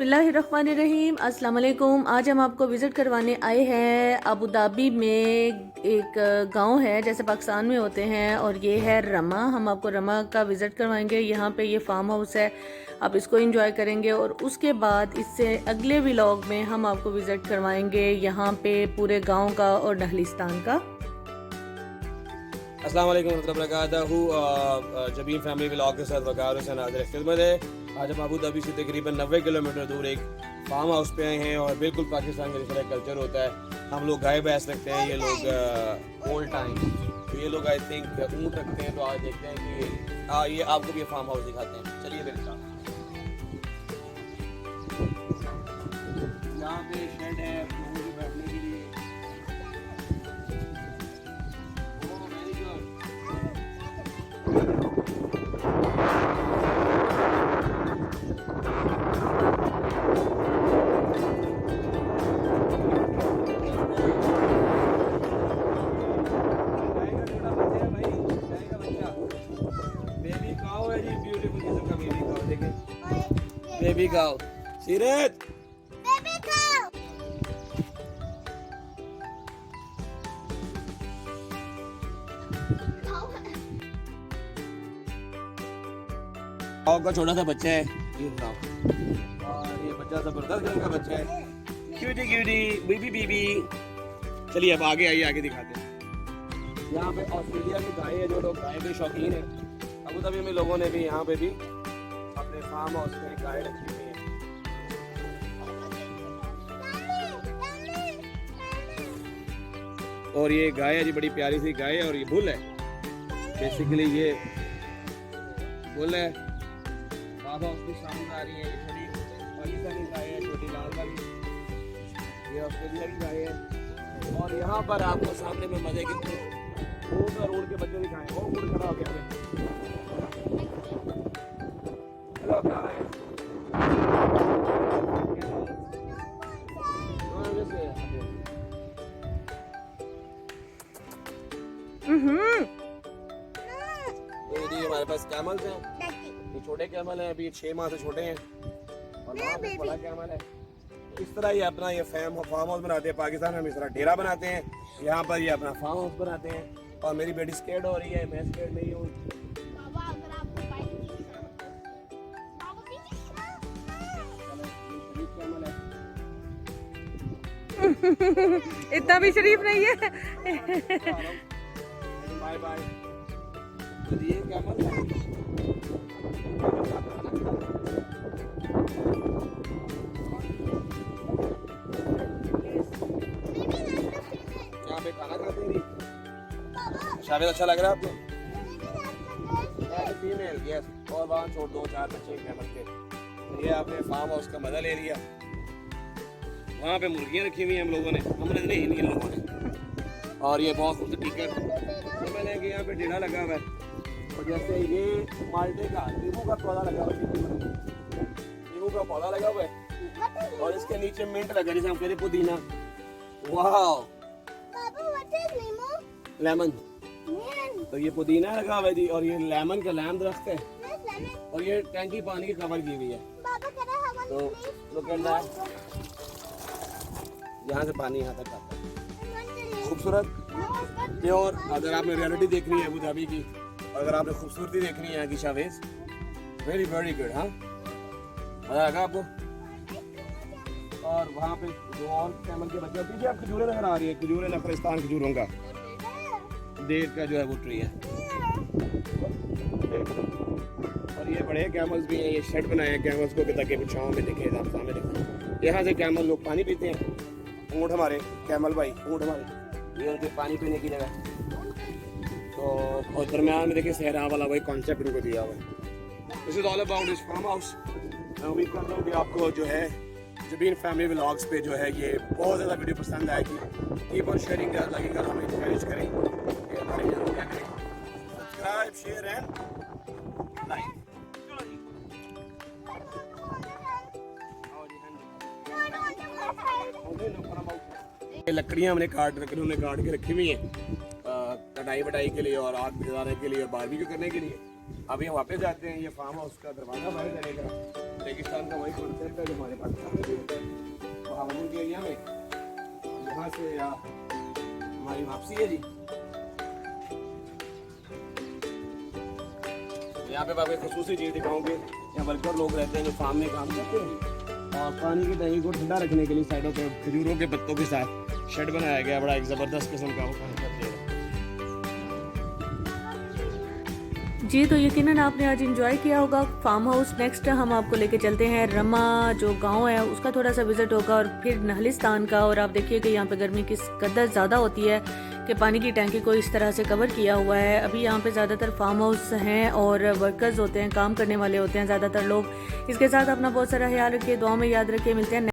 बिस्मिल्लाहिर्रहमानिर्रहीम, अस्सलाम वालेकुम। आज हम आपको विज़िट करवाने आए हैं अबू धाबी में। एक गांव है जैसे पाकिस्तान में होते हैं, और ये है रमा। हम आपको रमा का विज़िट करवाएंगे। यहाँ पे ये फार्म हाउस है, आप इसको एंजॉय करेंगे। और उसके बाद इससे अगले व्लॉग में हम आपको विज़िट करवाएंगे यहाँ पे पूरे गाँव का और नहलिस्तान का। अस्सलाम वालेकुम warahmatullahi wabarakatuh। Jabeen family vlog के साथ वकार हुसैन हाजिर खिदमत है। आज हम अबू धाबी से तकरीबन 90 किलोमीटर दूर एक फार्म हाउस पे आए हैं, और बिल्कुल पाकिस्तान का जिस तरह कल्चर होता है, हम लोग गाय भैंस रखते हैं, ये लोग ओल्ड टाइम, तो ये लोग आई थिंक ऊँट रखते हैं। तो आज देखते हैं कि ये आपको भी फार्म हाउस दिखाते हैं। चलिए मेरे साथ। यहाँ पे शेड है लोगों के बैठने के लिए। बेबी काऊ सीरत, बेबी काऊ। काऊ का छोटा सा बच्चा है, और ये बच्चा जबरदस्त रंग का बच्चा है, क्यूटी क्यूटी बीबी बीबी। चलिए अब आगे आइए, आगे दिखाते हैं। यहाँ पे ऑस्ट्रेलिया की गाय है, जो लोग गाय के शौकीन है, अबू धाबी में लोगों ने भी यहाँ पे भी अपने फार्म हाउस में गाय रखी हुई है। और ये गाय है जी, बड़ी प्यारी सी गाय है, और ये बुल है। बेसिकली ये बुल है। फार्म हाउस के सामने आ रही है, ये थोड़ी पाकिस्तानी गाय है, छोटी लाल वाली। ये ऑस्ट्रेलिया की गाय है। और यहाँ पर आपको सामने में मजे के ऊँट और ऊँट के बच्चे दिखाए। वो ऊँट खड़ा हो गया। हमारे पास कैमल्स हैं, ये छोटे कैमल हैं, अभी 6 माह से छोटे हैं, और वहाँ पे बड़ा कैमल है। इस तरह ये अपना ये फार्म हाउस बनाते हैं। पाकिस्तान में हम इस तरह डेरा बनाते हैं, यहाँ पर ये अपना फार्म हाउस बनाते हैं। और मेरी बेटी स्केट हो रही है, मैं स्केट नहीं हूँ। इतना भी शरीफ नहीं है। Bye bye. ये कैमल है। यहाँ पे खाना खाते हैं। शायद अच्छा लग रहा है आपको? Female, yes. और वहाँ छोड़ 2-4 बच्चे कैमल के। ये आपने फार्म हाउस का मजा ले लिया। वहाँ पे मुर्गियाँ रखी हुई हैं हम लोगों ने, हमने नहीं, इन लोगों ने। और ये बहुत खूबसूरत टीकर, तो मैंने कि यहाँ पे डेरा लगा हुआ है। और जैसे ये माल्टे का नींबू का पौधा लगा हुआ है, नींबू का पौधा लगा हुआ है, और इसके नीचे मिंट लगा, जैसे हम कह रहे पुदीना। वाह, लेमन। तो ये पुदीना लगा हुआ है जी, और ये लेमन का लैम दरख्त है, और ये टैंकी पानी की कवर की हुई है। तो लोग कहना है यहाँ से पानी यहाँ तक आता है। खूबसूरत। और अगर आपने रियलिटी देखनी है अबू धाबी की, अगर आपने खूबसूरती देखनी है यहाँ की, शावेज वेरी वेरी गुड। हाँ, मजा आएगा आपको। और वहाँ पे दो और कैमल के बच्चे, पीछे आप खजूरें नजर आ रही है, खजूरें नफरिस्तान खजूरों का देर का जो है वो ट्री है। और ये बड़े कैमल्स भी हैं, ये शेड बनाए हैं कैमल्स को ताकि कुछ छाँव में दिखे, आप सामने देखें। यहाँ से कैमल लोग पानी पीते हैं। ऊँट हमारे, कैमल भाई ऊँट हमारे, ये उनके पानी पीने की जगह। तो और दरम्यान में देखिए सहरा वाला वही कॉन्सेप्ट उनको दिया हुआ है। This is all about this farm house. मैं उम्मीद करता हूँ कि आपको जो है जबीन फैमिली व्लॉग्स पे जो है ये बहुत ज़्यादा वीडियो पसंद आएगी। Keep on sharing that, like कर, हमें एनकरेज करें कि हमारे चैनल को क्या करें, सब्सक्राइब, शेयर एंड लाइक। लकड़ियाँ हमने काट के रखी हुई हैं कटाई वटाई के लिए, और आग बुझाने के लिए, और बारबेक्यू करने के लिए। अभी हम वापस जाते हैं। ये फार्म हाउस का दरवाजा बाहर करेगा, रेगिस्तान का वही कॉन्सेप्ट है जो हमारे पाकिस्तान में भी होता है। बहावलपुर के एरिया में यहाँ से हमारी वापसी है जी। यहाँ पे आपको खसूसी चीज़ दिखाऊंगे, यहाँ वर्कर लोग रहते हैं जो फार्म में काम करते हैं और पानी की टैंकी को ठंडा रखने के लिए साइडों पे खजूरों के पत्तों के साथ शेड बनाया गया। बड़ा एक ज़बरदस्त किस्म का वो काम करते हैं। जी तो यकीनन आपने आज एंजॉय किया होगा फार्म हाउस। नेक्स्ट हम आपको लेके चलते हैं रमा जो गांव है उसका थोड़ा सा विजिट होगा और फिर नहलिस्तान का। और आप देखिए कि यहाँ पे गर्मी किस कदर ज़्यादा होती है कि पानी की टैंकी को इस तरह से कवर किया हुआ है। अभी यहाँ पे ज़्यादातर फार्म हाउस हैं और वर्कर्स होते हैं, काम करने वाले होते हैं ज़्यादातर लोग। इसके साथ अपना बहुत सारा ख्याल रखिए, दुआ में याद रखिए। मिलते हैं